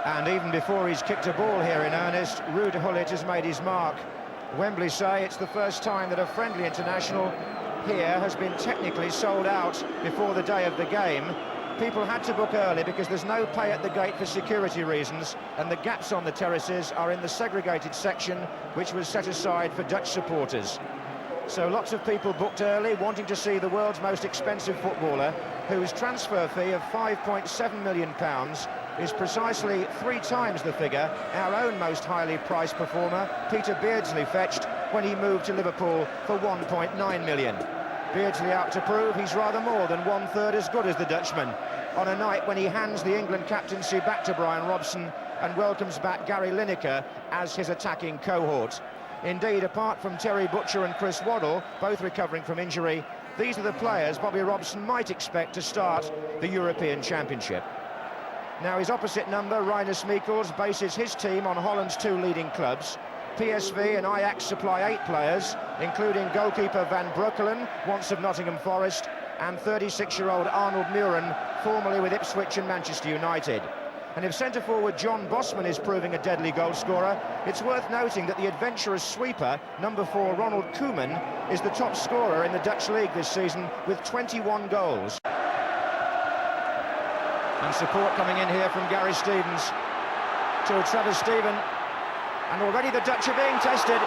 And even before he's kicked a ball here in earnest, Ruud Gullit has made his mark. Wembley say it's the first time that a friendly international here has been technically sold out before the day of the game. People had to book early because there's no pay at the gate for security reasons, and the gaps on the terraces are in the segregated section which was set aside for Dutch supporters. So lots of people booked early, wanting to see the world's most expensive footballer, whose transfer fee of £5.7 million is precisely 3 times the figure our own most highly priced performer, Peter Beardsley, fetched when he moved to Liverpool for £1.9 million. Beardsley out to prove he's rather more than 1/3 as good as the Dutchman, on a night when he hands the England captaincy back to Brian Robson and welcomes back Gary Lineker as his attacking cohort. Indeed, apart from Terry Butcher and Chris Waddle, both recovering from injury, these are the players Bobby Robson might expect to start the European Championship. Now his opposite number, Rinus Michels, bases his team on Holland's 2 leading clubs. PSV and Ajax supply 8 players, including goalkeeper Van Breukelen, once of Nottingham Forest, and 36-year-old Arnold Muren, formerly with Ipswich and Manchester United. And if centre-forward John Bosman is proving a deadly goalscorer, it's worth noting that the adventurous sweeper, number 4 Ronald Koeman, is the top scorer in the Dutch league this season with 21 goals. And support coming in here from Gary Stevens to Trevor Steven. And already the Dutch are being tested.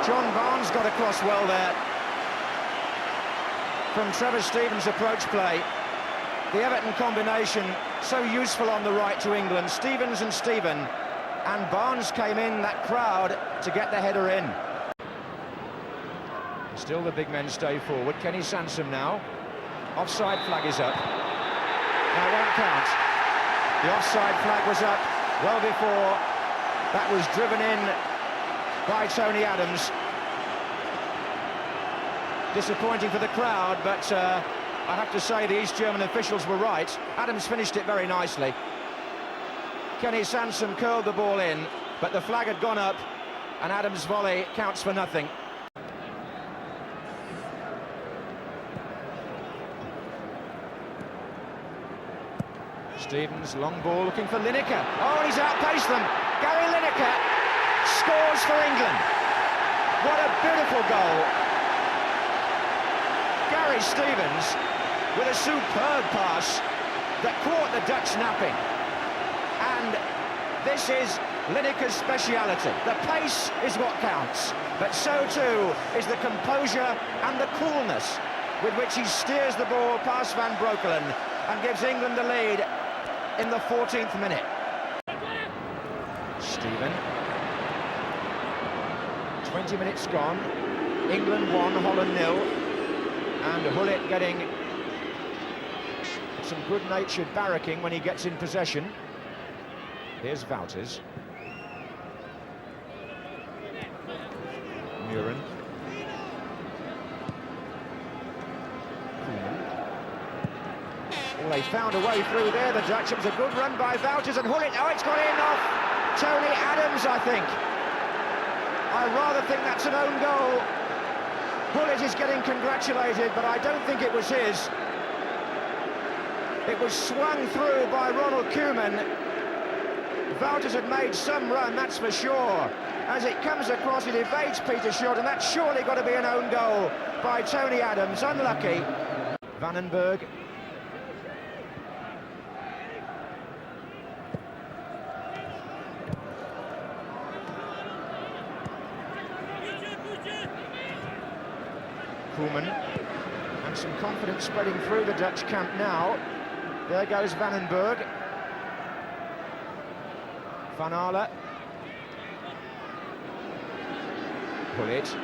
John Barnes got across well there from Trevor Stevens' approach play. The Everton combination so useful on the right to England. Stevens and Steven. And Barnes came in that crowd to get the header in. Still the big men stay forward. Kenny Sansom now. Offside flag is up. Now it won't count. The offside flag was up well before that was driven in by Tony Adams. Disappointing for the crowd, but I have to say the East German officials were right. Adams finished it very nicely. Kenny Sansom curled the ball in, but the flag had gone up, and Adams' volley counts for nothing. Stevens, long ball, looking for Lineker. Oh, he's outpaced them. Gary Lineker scores for England. What a beautiful goal. Gary Stevens with a superb pass that caught the Dutch napping. And this is Lineker's speciality. The pace is what counts, but so too is the composure and the coolness with which he steers the ball past Van Breukelen and gives England the lead in the 14th minute. Steven. 20 minutes gone. England 1, Holland 0. And Gullit getting some good-natured barracking when he gets in possession. Here's Wouters. Muren. Well, they found a way through there, the Dutch. It was a good run by Wouters, and Gullit. Oh, it's got in off Tony Adams, I think. I rather think that's an own goal. Gullit is getting congratulated, but I don't think it was his. It was swung through by Ronald Koeman. Wouters had made some run, that's for sure. As it comes across, it evades Peter Short, and that's surely got to be an own goal by Tony Adams. Unlucky. Vandenberg. Koeman, and some confidence spreading through the Dutch camp now. There goes Vandenberg. Van Aale. Gullit.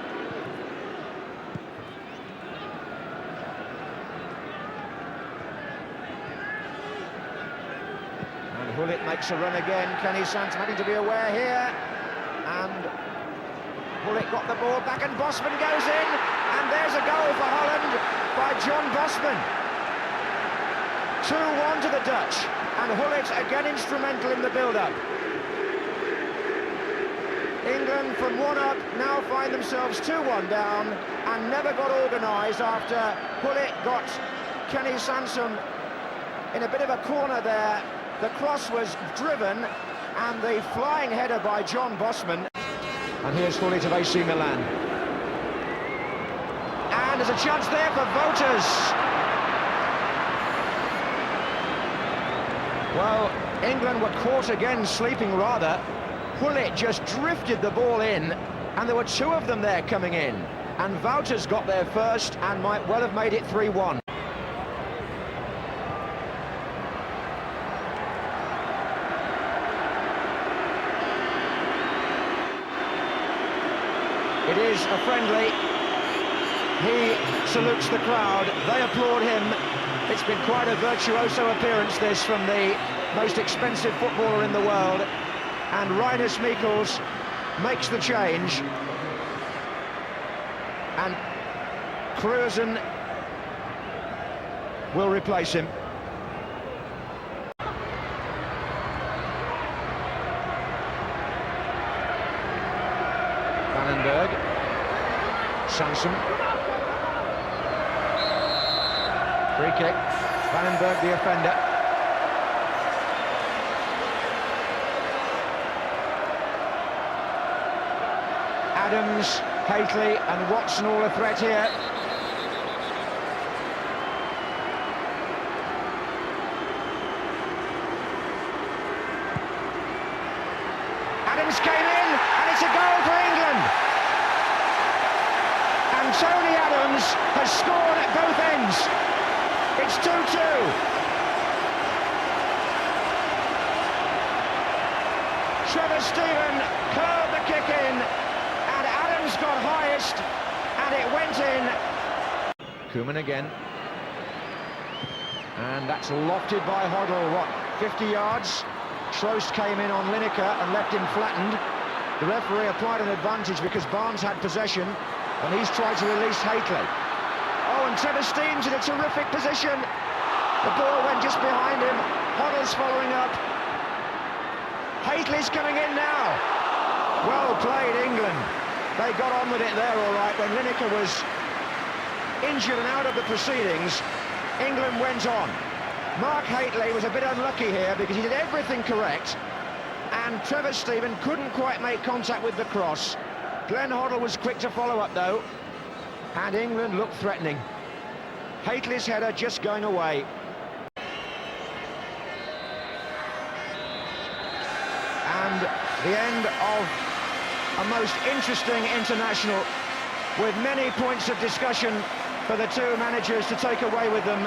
And Gullit makes a run again. Kenny Sansom having to be aware here. And Gullit got the ball back, and Bosman goes in. And there's a goal for Holland by John Bosman. 2-1 to the Dutch, and Gullit again instrumental in the build-up. England from 1 up now find themselves 2-1 down and never got organised after Gullit got Kenny Sansom in a bit of a corner there The cross was driven, and the flying header by John Bosman. And here's Gullit of AC Milan. And there's a chance there for Voters. Well, England were caught again, sleeping rather. Gullit just drifted the ball in, and there were two of them there coming in. And Wouters got there first and might well have made it 3-1. It is a friendly. He salutes the crowd. They applaud him. It's been quite a virtuoso appearance, this, from the most expensive footballer in the world. And Rinus Michels makes the change. And Kreuzen will replace him. Vandenberg. Sanson. Free kick. Vandenberg, the offender. Adams, Haitley and Watson all a threat here. Adams came in, and it's a goal for England. And Tony Adams has scored at both ends. It's 2-2. Trevor Steven curled the kick in, and Adams got highest, and it went in. Koeman again. And that's lofted by Hoddle, what, 50 yards? Trost came in on Lineker and left him flattened. The referee applied an advantage because Barnes had possession, and he's tried to release Haitley. Oh, and Trevor Steen's in a terrific position. The ball went just behind him. Hoddle's following up. Haitley's coming in now. Well played, England. They got on with it there all right. When Lineker was injured and out of the proceedings, England went on. Mark Haitley was a bit unlucky here because he did everything correct, and Trevor Steven couldn't quite make contact with the cross. Glenn Hoddle was quick to follow up though, and England looked threatening. Haitley's header just going away. And the end of a most interesting international, with many points of discussion for the two managers to take away with them.